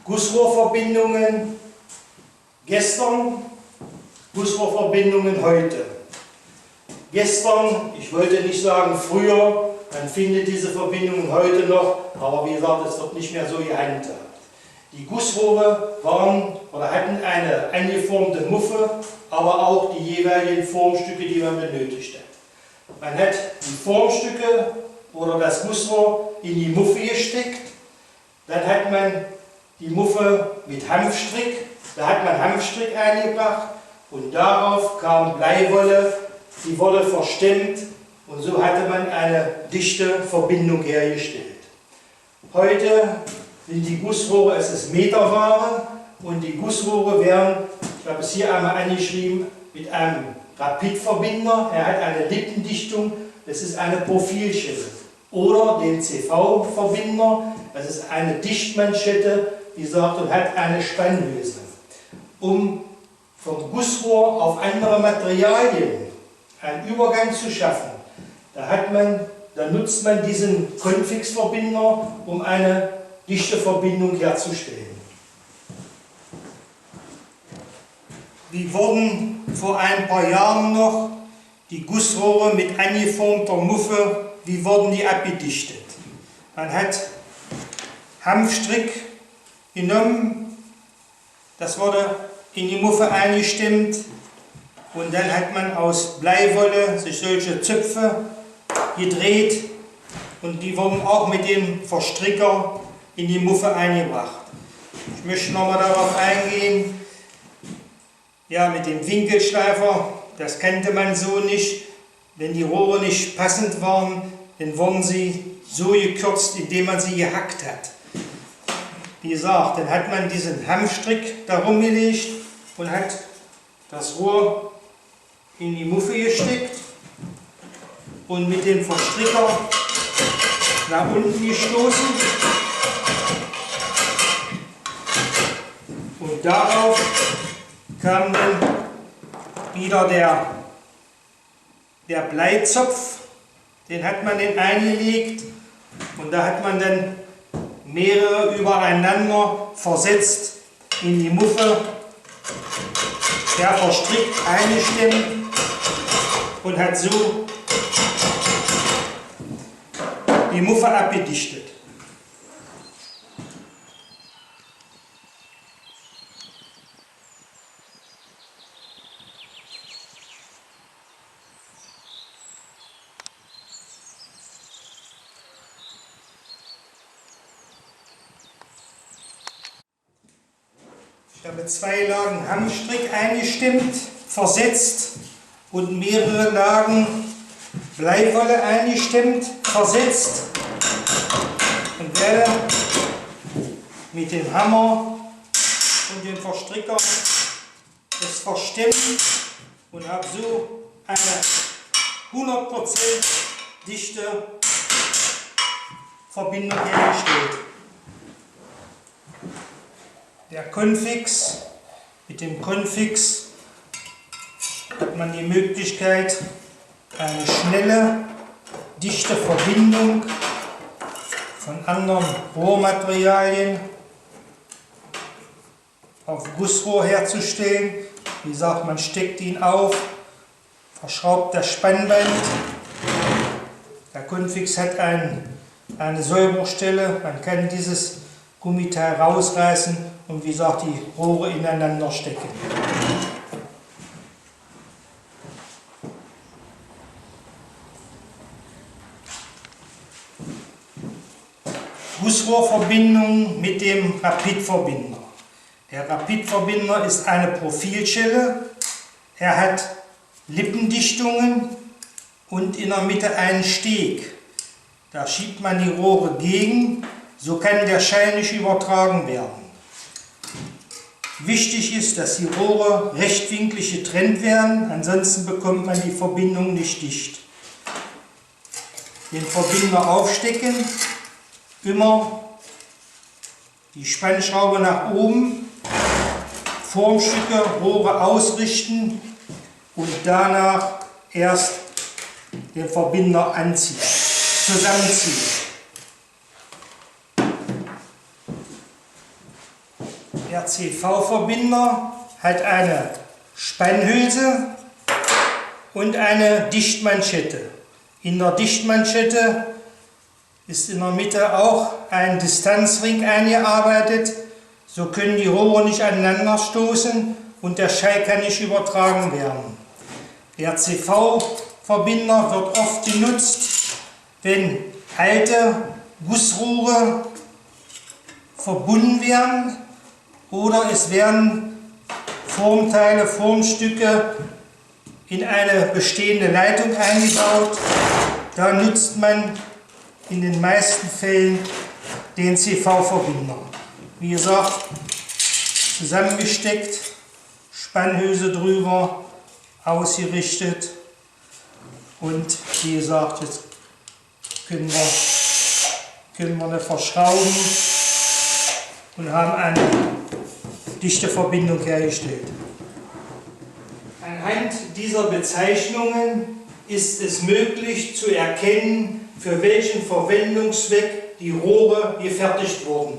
Gußrohrverbindungen gestern, Gußrohrverbindungen heute. Gestern, ich wollte nicht sagen früher, man findet diese Verbindungen heute noch, aber wie gesagt, es wird nicht mehr so gehandhabt. Die Gußrohre waren oder hatten eine angeformte Muffe, aber auch die jeweiligen Formstücke, die man benötigt hat. Man hat die Formstücke oder das Gußrohr in die Muffe gesteckt, dann hat man die Muffe mit Hanfstrick, da hat man Hanfstrick eingebracht und darauf kam Bleiwolle, die wurde verstemmt und so hatte man eine dichte Verbindung hergestellt. Heute sind die Gußrohre, es ist Meterware und die Gußrohre werden, ich habe es hier einmal angeschrieben, mit einem Rapidverbinder, er hat eine Lippendichtung, das ist eine Profilschelle. Oder den CV-Verbinder, das ist eine Dichtmanschette, wie gesagt, und hat eine Spannhülse. Um vom Gußrohr auf andere Materialien einen Übergang zu schaffen, da nutzt man diesen Konfixverbinder, um eine dichte Verbindung herzustellen. Wie wurden vor ein paar Jahren noch die Gußrohre mit angeformter Muffe, wie wurden die abgedichtet? Man hat Hanfstrick genommen, das wurde in die Muffe eingestemmt und dann hat man aus Bleiwolle sich solche Zöpfe gedreht und die wurden auch mit dem Verstricker in die Muffe eingebracht. Ich möchte nochmal darauf eingehen, ja, mit dem Winkelschleifer, das kannte man so nicht. Wenn die Rohre nicht passend waren, dann wurden sie so gekürzt, indem man sie gehackt hat. Wie gesagt, dann hat man diesen Hanfstrick darum gelegt und hat das Rohr in die Muffe gesteckt und mit dem Verstricker nach unten gestoßen. Und darauf kam dann wieder der Bleizopf, den hat man dann eingelegt und da hat man dann mehrere übereinander versetzt in die Muffe, der verstrickt eingestemmt und hat so die Muffe abgedichtet. Ich habe 2 Lagen Hanfstrick eingestimmt, versetzt und mehrere Lagen Bleiwolle eingestimmt, versetzt und werde mit dem Hammer und dem Verstricker es verstemmt und habe so eine 100% dichte Verbindung hergestellt. Der Konfix, mit dem Konfix hat man die Möglichkeit, eine schnelle, dichte Verbindung von anderen Rohrmaterialien auf Gußrohr herzustellen. Wie gesagt, man steckt ihn auf, verschraubt das Spannband. Der Konfix hat eine Sollbruchstelle, man kann dieses Gummiteil rausreißen und wie gesagt die Rohre ineinander stecken. Gußrohrverbindung mit dem Rapidverbinder. Der Rapidverbinder ist eine Profilschelle, er hat Lippendichtungen und in der Mitte einen Steg. Da schiebt man die Rohre gegen, so kann der Schall nicht übertragen werden. Wichtig ist, dass die Rohre rechtwinklig getrennt werden, ansonsten bekommt man die Verbindung nicht dicht. Den Verbinder aufstecken, immer die Spannschraube nach oben, Formstücke, Rohre ausrichten und danach erst den Verbinder anziehen, zusammenziehen. Der CV-Verbinder hat eine Spannhülse und eine Dichtmanschette. In der Dichtmanschette ist in der Mitte auch ein Distanzring eingearbeitet. So können die Rohre nicht aneinander stoßen und der Schall kann nicht übertragen werden. Der CV-Verbinder wird oft genutzt, wenn alte Gußrohre verbunden werden oder es werden Formteile, Formstücke in eine bestehende Leitung eingebaut. Da nutzt man in den meisten Fällen den CV-Verbinder. Wie gesagt, zusammengesteckt, Spannhülse drüber, ausgerichtet und wie gesagt, jetzt können wir eine verschrauben und haben eine dichte Verbindung hergestellt. Anhand dieser Bezeichnungen ist es möglich zu erkennen, für welchen Verwendungszweck die Rohre gefertigt wurden.